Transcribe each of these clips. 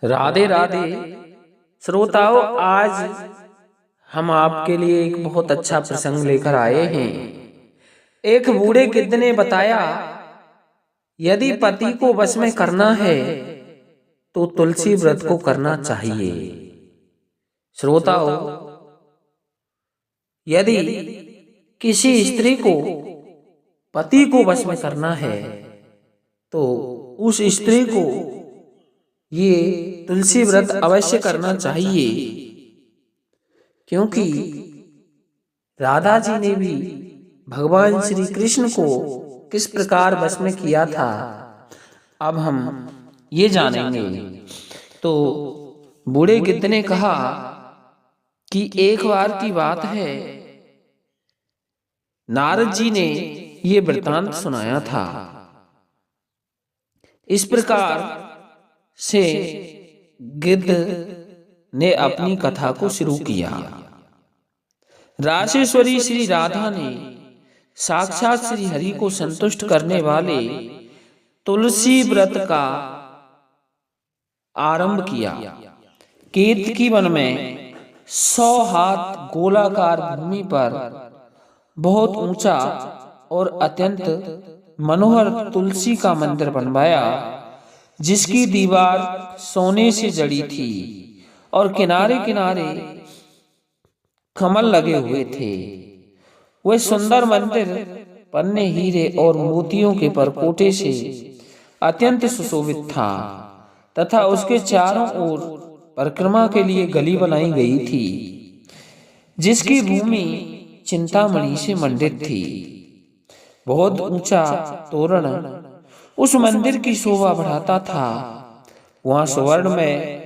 राधे राधे श्रोताओं, आज हम आपके लिए एक बहुत अच्छा प्रसंग लेकर आए हैं। एक बूढ़े गिद्ध ने बताया, यदि पति को वश में करना है तो तुलसी व्रत को करना चाहिए। श्रोताओं, यदि किसी स्त्री को पति को वश में करना है तो उस स्त्री को ये तुलसी व्रत अवश्य करना चाहिए, क्योंकि राधा जी ने भी भगवान श्री कृष्ण को किस प्रकार वश में किया था, अब हम ये जानेंगे। तो बूढ़े गिद्ध ने कहा कि एक बार की बात है, नारद जी ने ये वृतांत सुनाया था। इस प्रकार से गिद्ध ने अपनी कथा को शुरू किया। रासेश्वरी श्री राधा ने साक्षात श्री हरि को संतुष्ट करने वाले तुलसी व्रत का आरंभ किया। केतकी वन में 100 हाथ गोलाकार भूमि पर बहुत ऊंचा और अत्यंत मनोहर तुलसी का मंदिर बनवाया, जिसकी दीवार सोने से जड़ी थी और किनारे किनारे कमल लगे हुए थे। वह सुंदर मंदिर पन्ने, हीरे और मोतियों के परकोटे से अत्यंत सुशोभित था तथा उसके चारों ओर परिक्रमा के लिए गली बनाई गई थी, जिसकी भूमि चिंतामणि से मंडित थी। बहुत ऊंचा तोरण उस मंदिर की शोभा बढ़ाता था। वहां स्वर्ण में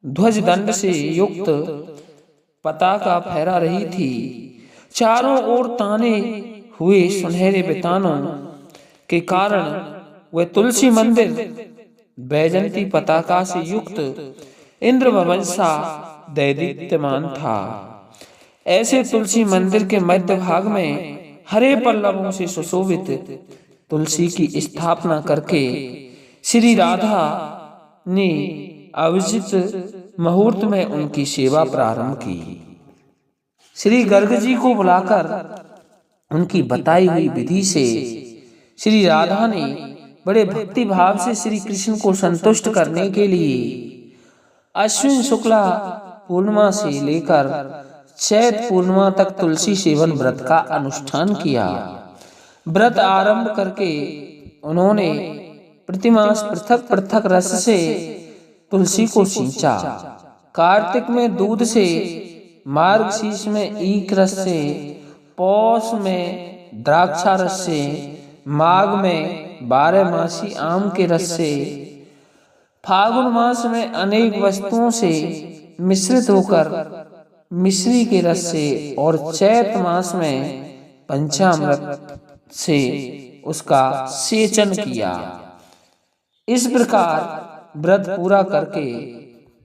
ध्वज दंड से युक्त पताका फहरा रही थी। चारों ओर ताने हुए सुनहरे बितानों के कारण वह तुलसी मंदिर बैजंती पताका से युक्त इंद्र भवन सा दैदीप्यमान था। ऐसे तुलसी मंदिर के मध्य भाग में हरे पल्लवों से सुशोभित तुलसी की स्थापना करके श्री राधा ने अभिजित मुहूर्त में उनकी सेवा प्रारंभ की। श्री गर्ग जी को बुलाकर उनकी बताई हुई विधि से श्री राधा ने बड़े भक्ति भाव से श्री कृष्ण को संतुष्ट करने के लिए अश्विन शुक्ला पूर्णिमा से लेकर चैत पूर्णिमा तक तुलसी सेवन व्रत का अनुष्ठान किया। व्रत आरंभ करके उन्होंने प्रतिमास पृथक पृथक रस से तुलसी को सींचा। कार्तिक में दूध से, मार्गशीर्ष में ईख रस से, पौष में द्राक्षा रस से, माघ में 12 मासी आम के रस से, फागुन मास में अनेक वस्तुओं से मिश्रित होकर मिश्री के रस से और चैत मास में पंचामृत से उसका सेचन किया। इस प्रकार व्रत पूरा करके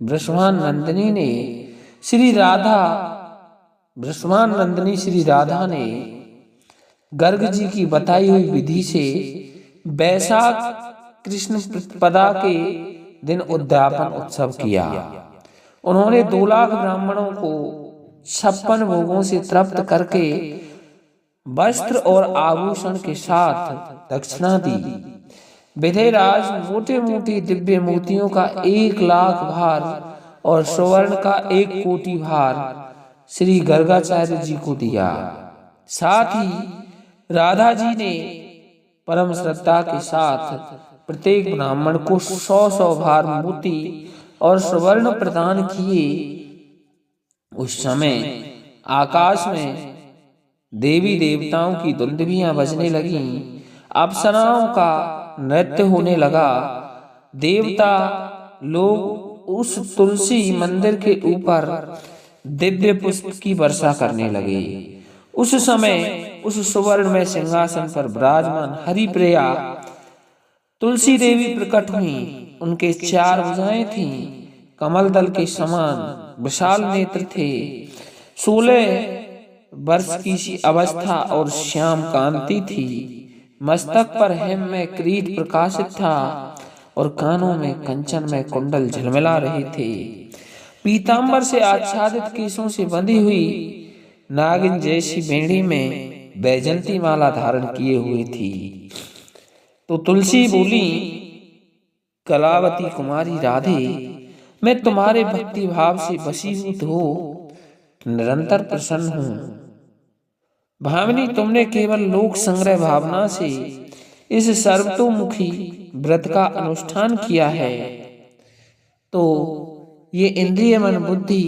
वृषभान नंदिनी श्री राधा ने गर्ग जी की बताई हुई विधि से वैशाख कृष्ण प्रतिपदा के दिन उद्यापन उत्सव किया। उन्होंने 2 लाख ब्राह्मणों को 56 भोगों से तृप्त करके वस्त्र और आभूषण के साथ दक्षिणा दी। विधेयराज मोटे मोटे दिव्य मोतियों का 1 लाख भार और स्वर्ण का 1 कोटि भार श्री गर्गाचार्य जी को दिया। साथ ही राधा जी ने परम श्रद्धा के साथ प्रत्येक ब्राह्मण को 100 भार मोती और स्वर्ण प्रदान किए। उस समय आकाश में देवी देवताओं की दुंदुभियां बजने लगीं, अप्सराओं का नृत्य होने लगा। देवता लोग उस तुलसी मंदिर के ऊपर दिव्य पुष्प की वर्षा करने लगे। उस समय उस सुवर्ण में सिंहासन पर विराजमान हरिप्रिया तुलसी देवी प्रकट हुई। उनके 4 भुजाएं थीं, कमल दल के समान विशाल नेत्र थे। 16 वर्ष की सी अवस्था और श्याम कांति थी। मस्तक पर हेम में किरीट प्रकाशित था। और कानों में कंचन में कुंडल झलमिला रहे थे। पीतांबर से आच्छादित केशों से बंधी हुई नागिन जैसी बेड़ी में बैजंती माला धारण किए हुए थी। तो तुलसी बोली, कलावती कुमारी राधे, मैं तुम्हारे भक्ति भाव से वशीभूत हो निरंतर प्रसन्न हूं। भामिनी, तुमने केवल लोक संग्रह भावना से इस सर्वतोमुखी व्रत का अनुष्ठान किया है, तो ये इंद्रिय मन बुद्धि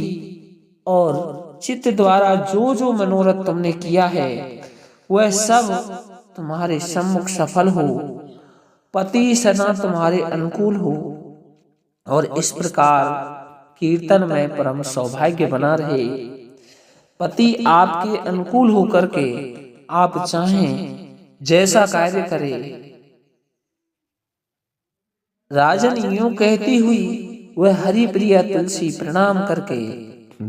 और चित्त द्वारा जो जो मनोरथ तुमने किया है वह सब तुम्हारे सम्मुख सफल हो, पति सदा तुम्हारे अनुकूल हो और इस प्रकार कीर्तन में परम सौभाग्य बना रहे। पति आपके अनुकूल होकर के आप चाहें जैसा कार्य करे। राजन यूं कहती हुई वह हरि प्रिया तुलसी प्रणाम करके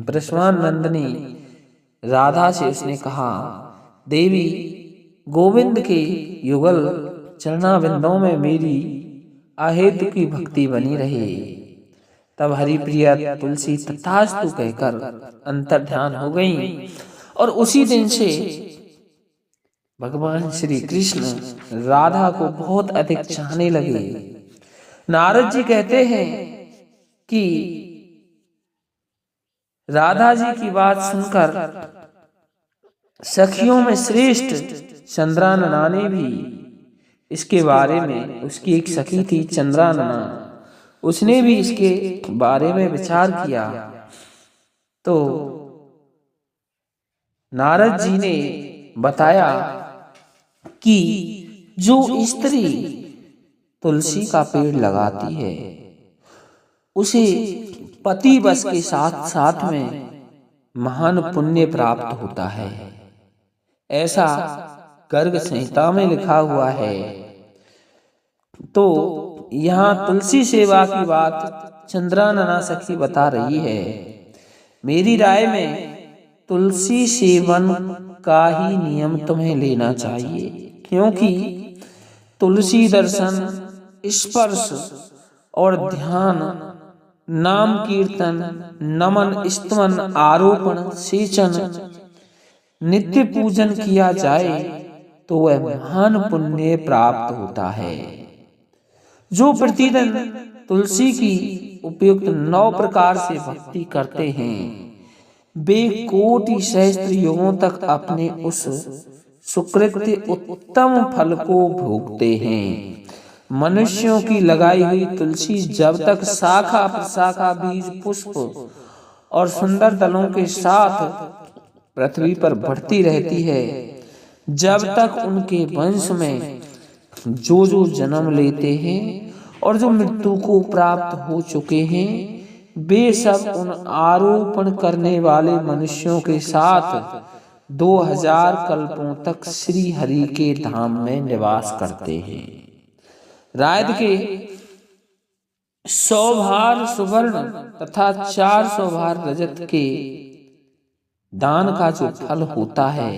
वृषभान नंदिनी राधा से उसने कहा, देवी, गोविंद के युगल चरणाबिंदों में मेरी अहेतु की भक्ति बनी रहे। तब हरिप्रिया तुलसी तथास्तु कहकर अंतर्ध्यान हो गई और उसी दिन से भगवान श्री कृष्ण राधा को बहुत अधिक चाहने लगे। नारद जी कहते हैं कि राधा जी की बात सुनकर सखियों में श्रेष्ठ चंद्रानना ने भी इसके बारे में, उसकी एक सखी थी चंद्रानना, उसने भी इसके बारे में विचार किया। तो नारद जी ने बताया कि जो स्त्री तुलसी का पेड़ लगाती है उसे पति बस के साथ साथ में महान पुण्य प्राप्त होता है, ऐसा गर्ग संहिता में लिखा हुआ है। तो यहाँ तुलसी सेवा की बात चंद्रानना सखी बता रही है। मेरी राय में तुलसी सेवन का ही नियम तुम्हें लेना चाहिए, क्योंकि तुलसी दर्शन, स्पर्श और ध्यान, नाम कीर्तन, नमन, स्तवन, आरोपण, सेचन, नित्य पूजन किया जाए तो वह महान पुण्य प्राप्त होता है। जो प्रतिदिन तुलसी की उपयुक्त 9 प्रकार से भक्ति करते हैं वे कोटि सहस्त्र युगों तक अपने उस सुकृत्य उत्तम फल को भोगते हैं। मनुष्यों की लगाई हुई तुलसी जब तक शाखा प्रशाखा, बीज, पुष्प और सुंदर दलों के साथ पृथ्वी पर बढ़ती रहती है, जब तक उनके वंश में जो जो जन्म लेते हैं और जो मृत्यु को प्राप्त हो चुके हैं वे सब उन आरोपण करने वाले मनुष्यों के साथ 2000 कल्पों तक श्री हरि के धाम में निवास करते हैं। रायद के 100 भार सुवर्ण तथा 400 भार रजत के दान का जो फल होता है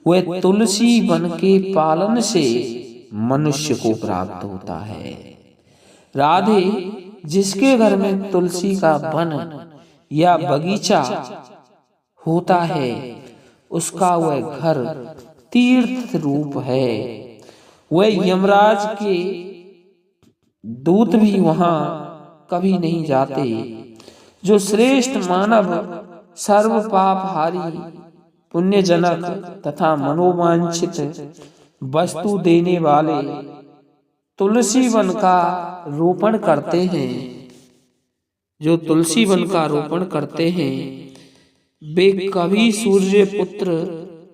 वह तुलसी वन के पालन से मनुष्य को प्राप्त होता है। राधे, जिसके घर में तुलसी का वन या बगीचा होता है उसका वह घर तीर्थ रूप है। वह यमराज के दूत भी वहां कभी नहीं जाते। जो श्रेष्ठ मानव सर्व पापहारी, पुण्यजनक तथा मनोवांछित वस्तु देने वाले तुलसी वन का रोपण करते हैं, जो तुलसी वन का रोपण करते हैं वे कभी सूर्य पुत्र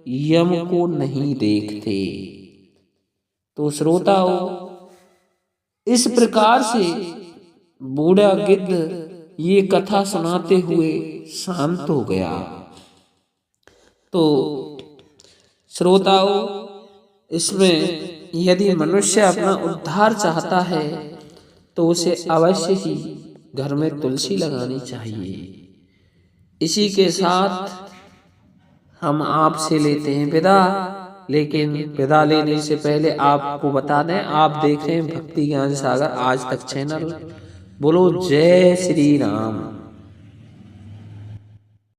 यम को नहीं देखते। तो श्रोताओं, इस प्रकार से बूढ़ा गिद्ध ये कथा सुनाते हुए शांत हो गया। तो श्रोताओं, इसमें यदि मनुष्य अपना उद्धार चाहता है तो उसे अवश्य ही घर में तुलसी लगानी चाहिए। इसी के साथ हम आपसे लेते हैं विदा। लेकिन विदा लेने से पहले आपको बता दें, आप देख रहे हैं भक्ति ज्ञान सागर आज तक चैनल। बोलो जय श्री राम।